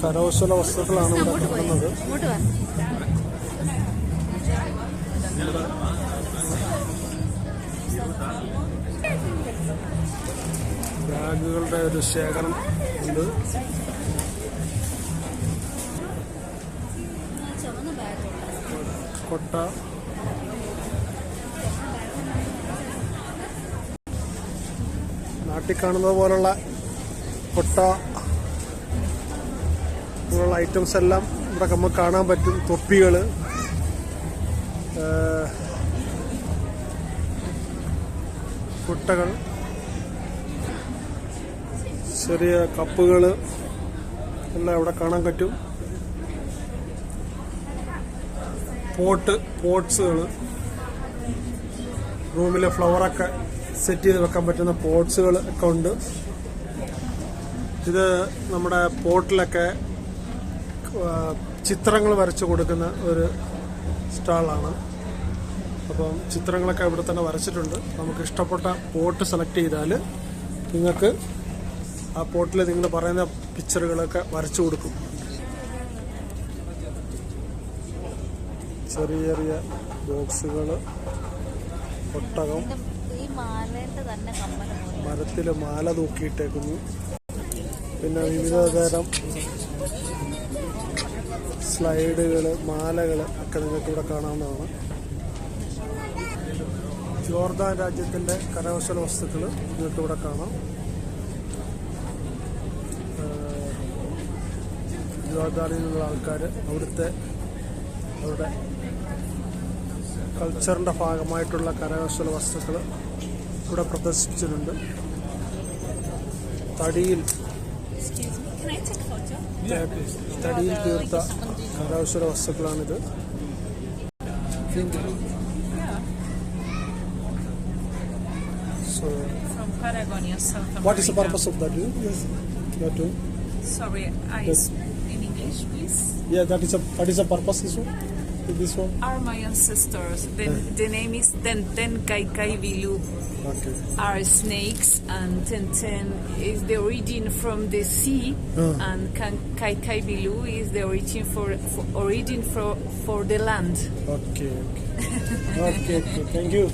കരകൗശല വസ്തുക്കളാണ് ഇവിടെ കാണുന്നത്. ബാഗുകളുടെ ഒരു ശേഖരം ഉണ്ട്. കൊട്ട, നാട്ടിൽ കാണുന്നത് പോലുള്ള കൊട്ട പോലുള്ള ഐറ്റംസ് എല്ലാം ഇവിടെ നമുക്ക് കാണാൻ പറ്റും. തൊപ്പികൾ, കുട്ടകൾ, ചെറിയ കപ്പുകൾ എല്ലാം ഇവിടെ കാണാൻ പറ്റും. പോട്ട്സുകൾ, റൂമിലെ ഫ്ലവറൊക്കെ സെറ്റ് ചെയ്ത് വെക്കാൻ പറ്റുന്ന പോട്ട്സുകൾ ഒക്കെ ഉണ്ട്. ഇത് നമ്മുടെ പോട്ടിലൊക്കെ ചിത്രങ്ങൾ വരച്ചു കൊടുക്കുന്ന ഒരു സ്റ്റാളാണ്. അപ്പം ചിത്രങ്ങളൊക്കെ ഇവിടെ തന്നെ വരച്ചിട്ടുണ്ട്. നമുക്ക് ഇഷ്ടപ്പെട്ട പോട്ട് സെലക്ട് ചെയ്താൽ നിങ്ങൾക്ക് ആ പോട്ടിൽ നിങ്ങൾ പറയുന്ന പിക്ചറുകളൊക്കെ വരച്ചു കൊടുക്കും. ചെറിയ ചെറിയ ബോക്സുകൾ, ഒട്ടകം, മരത്തിൽ മാല തൂക്കിയിട്ടേക്കുന്നു. പിന്നെ വിവിധ തരം സ്ലൈഡുകൾ, മാലകൾ ഒക്കെ നിങ്ങൾക്ക് ഇവിടെ കാണാവുന്നതാണ്. ജോർദാൻ രാജ്യത്തിൻ്റെ കരകൗശല വസ്തുക്കൾ നിങ്ങൾക്ക് ഇവിടെ കാണാം. ജോർദാനിൽ നിന്നുള്ള ആൾക്കാർ അവരുടെ കൾച്ചറിൻ്റെ ഭാഗമായിട്ടുള്ള കരകൗശല വസ്തുക്കൾ ഇവിടെ പ്രദർശിപ്പിച്ചിട്ടുണ്ട്. തടിയിൽ തീർത്ത കരകൗശല വസ്തുക്കളാണിത്. So, what is the purpose of that? That one? Sorry, in English, please. Yeah, that is a purpose. This one Are my ancestors. The name is Tenten Kai Kai Vilu. Okay. Are snakes, and Tenten is the origin from the sea, and Kai Kai Vilu is the origin for the land. Okay. Thank you.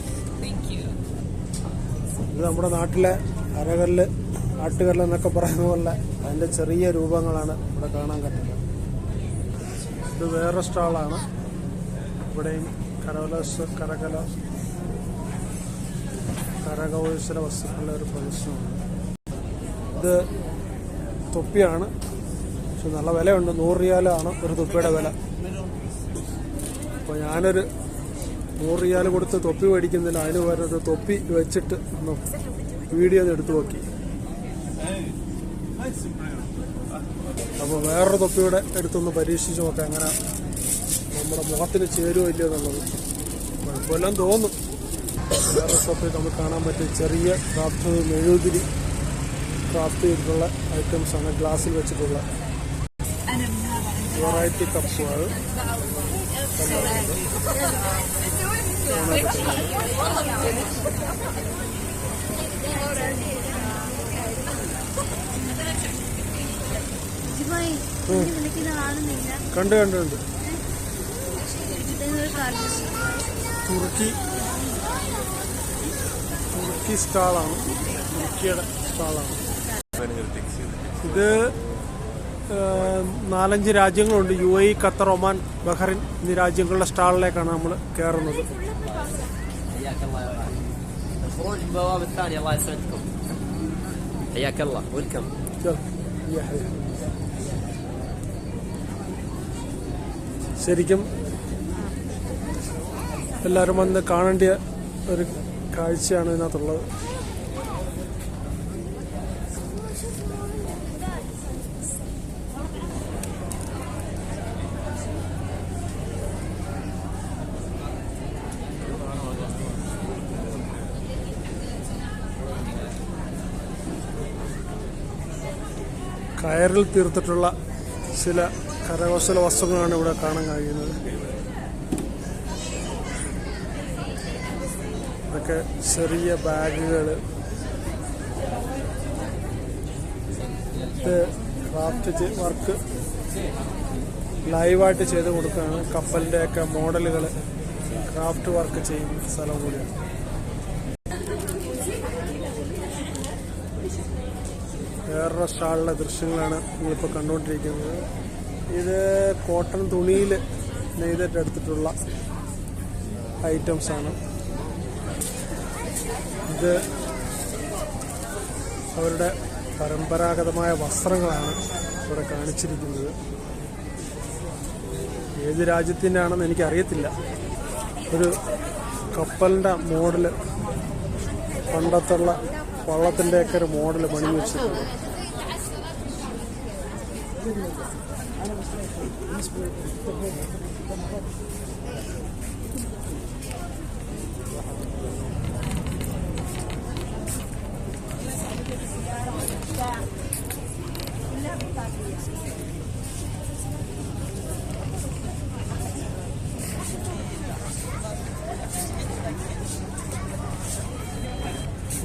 Thank you. ഇത് നമ്മുടെ നാട്ടിലെ അരകല്ല്, ആട്ടുകല്ല് എന്നൊക്കെ പറയുന്ന പോലെ അതിൻ്റെ ചെറിയ രൂപങ്ങളാണ് ഇവിടെ കാണാൻ പറ്റുന്നത്. ഇത് വേറെ സ്റ്റാളാണ്. ഇവിടെയും കരകൗശല വസ്തുക്കളുടെ ഒരു പ്രദർശനമാണ്. ഇത് തൊപ്പിയാണ്, പക്ഷെ നല്ല വിലയുണ്ട്. 100 റിയാലാണ് ഒരു തൊപ്പിയുടെ വില. അപ്പോൾ ഞാനൊരു 100 റിയാൽ കൊടുത്ത് തൊപ്പി മേടിക്കുന്നില്ല, അതിന് പകരം തൊപ്പി വെച്ചിട്ട് ഒന്ന് വീഡിയോ എടുത്തു നോക്കി. അപ്പോൾ വേറൊരു തൊപ്പിയുടെ എടുത്തൊന്ന് പരീക്ഷിച്ച് നോക്കാം എങ്ങനെ നമ്മുടെ മുഖത്തിന് ചേരുമോ ഇല്ലയോ എന്നുള്ളത്. കുഴപ്പമില്ലെന്ന് തോന്നും. വേറെ തൊപ്പി നമുക്ക് കാണാൻ പറ്റും. ചെറിയ ക്രാഫ്റ്റ്, മെഴുകുതിരി ക്രാഫ്റ്റ് ചെയ്തിട്ടുള്ള ഐറ്റംസാണ്, ഗ്ലാസ്സിൽ വെച്ചിട്ടുള്ള വെറൈറ്റി കപ്പുകൾ കണ്ട്. തുർക്കി സ്റ്റാളാണ്, തുർക്കിയുടെ സ്റ്റാളാണ്. ഇത് 4-5 രാജ്യങ്ങളുണ്ട്. UAE, ഖത്തർ, ഒമാൻ, ബഹ്റിൻ എന്നീ രാജ്യങ്ങളുടെ സ്റ്റാളിലേക്കാണ് നമ്മൾ കയറുന്നത്. ശരിക്കും എല്ലാവരും വന്ന് കാണേണ്ട ഒരു കാഴ്ചയാണ് ഇതിനകത്തുള്ളത്. കയറിൽ തീർത്തിട്ടുള്ള ചില കരകൗശല വസ്തുക്കളാണ് ഇവിടെ കാണാൻ കഴിയുന്നത്. ഇതൊക്കെ ചെറിയ ബാഗുകൾ, ക്രാഫ്റ്റ് വർക്ക് ലൈവായിട്ട് ചെയ്ത് കൊടുക്കുകയാണ്. കപ്പലിൻ്റെയൊക്കെ മോഡലുകൾ ക്രാഫ്റ്റ് വർക്ക് ചെയ്യുന്ന സ്ഥലം കൂടിയാണ്. വേറൊരു സ്റ്റാളിലെ ദൃശ്യങ്ങളാണ് നിങ്ങളിപ്പോൾ കണ്ടുകൊണ്ടിരിക്കുന്നത്. ഇത് കോട്ടൺ തുണിയിൽ നെയ്തിട്ടെടുത്തിട്ടുള്ള ഐറ്റംസാണ്. ഇത് അവരുടെ പരമ്പരാഗതമായ വസ്ത്രങ്ങളാണ് ഇവിടെ കാണിച്ചിരിക്കുന്നത്. ഏത് രാജ്യത്തിൻ്റെ ആണെന്ന് എനിക്കറിയത്തില്ല. ഒരു കപ്പലിൻ്റെ മോഡല്, പണ്ടത്തുള്ള വള്ളത്തിൻ്റെയൊക്കെ ഒരു മോഡല് പണിഞ്ഞു വെച്ചിട്ടുണ്ട്.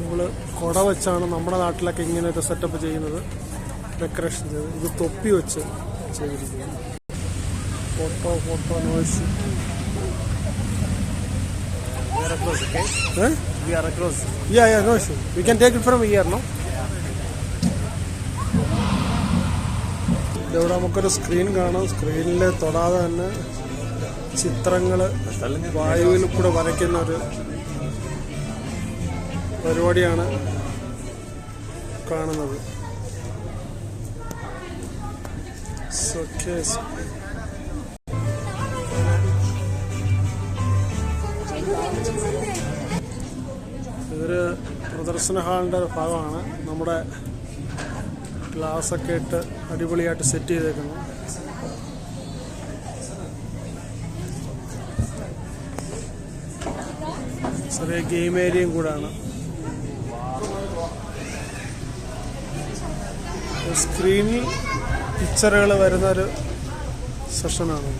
നമ്മൾ കുട വെച്ചാണ് നമ്മുടെ നാട്ടിലൊക്കെ ഇങ്ങനെ ഒരു സെറ്റപ്പ് ചെയ്യുന്നത്, ഡെക്കറേഷൻ ചെയ്ത്. ഇത് തൊപ്പി വെച്ച് ചെയ്തിരിക്കുന്നത്. Photo noise. Yeah, no issue. We can take it from here, no? ഇവിടെ നമുക്കൊരു സ്ക്രീൻ കാണാം. സ്ക്രീനിൽ തൊടാതെ തന്നെ ചിത്രങ്ങൾ വായുവിൽ കൂടെ വരയ്ക്കുന്ന ഒരു പരിപാടിയാണ് കാണുന്നത്. ഇതൊരു പ്രദർശന ഹാളിൻ്റെ ഭാഗമാണ്. നമ്മുടെ ഗ്ലാസൊക്കെ ഇട്ട് അടിപൊളിയായിട്ട് സെറ്റ് ചെയ്തേക്കുന്നു. ചെറിയ ഗെയിം ഏരിയയും കൂടാണ്. സ്ക്രീനിൽ പിക്ചറുകൾ വരുന്നൊരു സെഷനാണ്.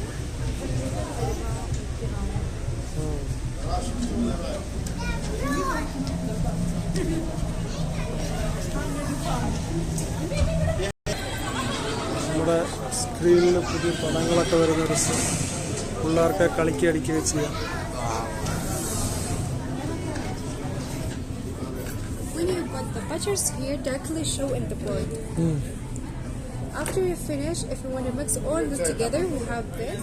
നമ്മുടെ സ്ക്രീനിൽ പുതിയ പടങ്ങളൊക്കെ വരുന്നൊരു പിള്ളേർക്ക് കളിക്കുകയും ചെയ്യാം. The pictures here directly show in the board. After you finish, if you want to mix all this together, we have this.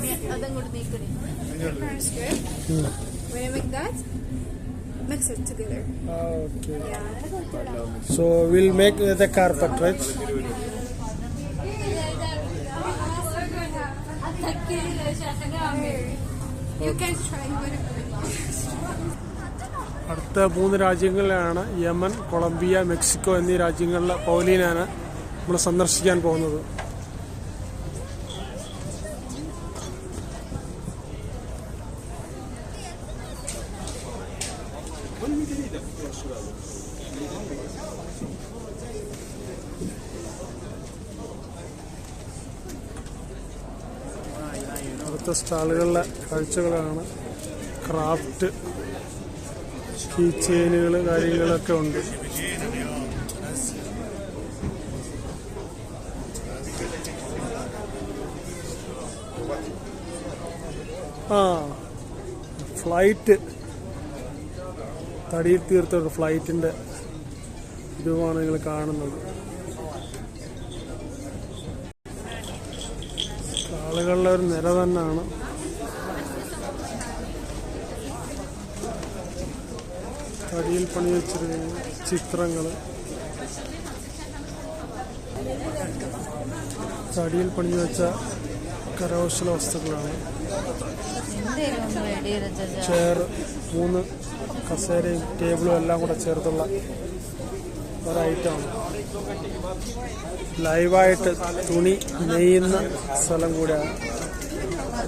Script. When you make that, mix it together. Okay. Yeah. So we'll make the carpet, right? You can try whatever. അടുത്ത 3 രാജ്യങ്ങളിലാണ് Yemen, Colombia, Mexico എന്നീ രാജ്യങ്ങളിലെ പൗലീനാണ് നമ്മൾ സന്ദർശിക്കാൻ പോകുന്നത്. അടുത്ത സ്റ്റാളുകളിലെ കാഴ്ചകളാണ്. Craft key ചെയിനുകൾ കാര്യങ്ങളൊക്കെ ഉണ്ട്. ഫ്ലൈറ്റ്, തടിയിൽ തീർത്ത ഒരു ഫ്ലൈറ്റിൻ്റെ രൂപമാണ് നിങ്ങൾ കാണുന്നത്. ആളുകളുടെ ഒരു നിര തന്നെയാണ്. തടിയിൽ പണി വെച്ചിരിക്കുന്ന ചിത്രങ്ങൾ, തടിയിൽ പണി വെച്ച കരകൗശല വസ്തുക്കളാണ്. ചെയർ, 3 കസേരയും ടേബിളും എല്ലാം കൂടെ ചേർത്തുള്ള ഒരു ഐറ്റമാണ്. ലൈവായിട്ട് തുണി നെയ്യുന്ന സ്ഥലം കൂടെയാണ്.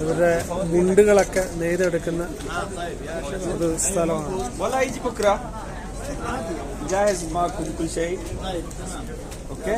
ഇവരുടെ മുണ്ടുകളൊക്കെ നെയ്തെടുക്കുന്ന ഒരു സ്ഥലമാണ്. ولا يجي بكره جاهز معكم كل شيء. اوكي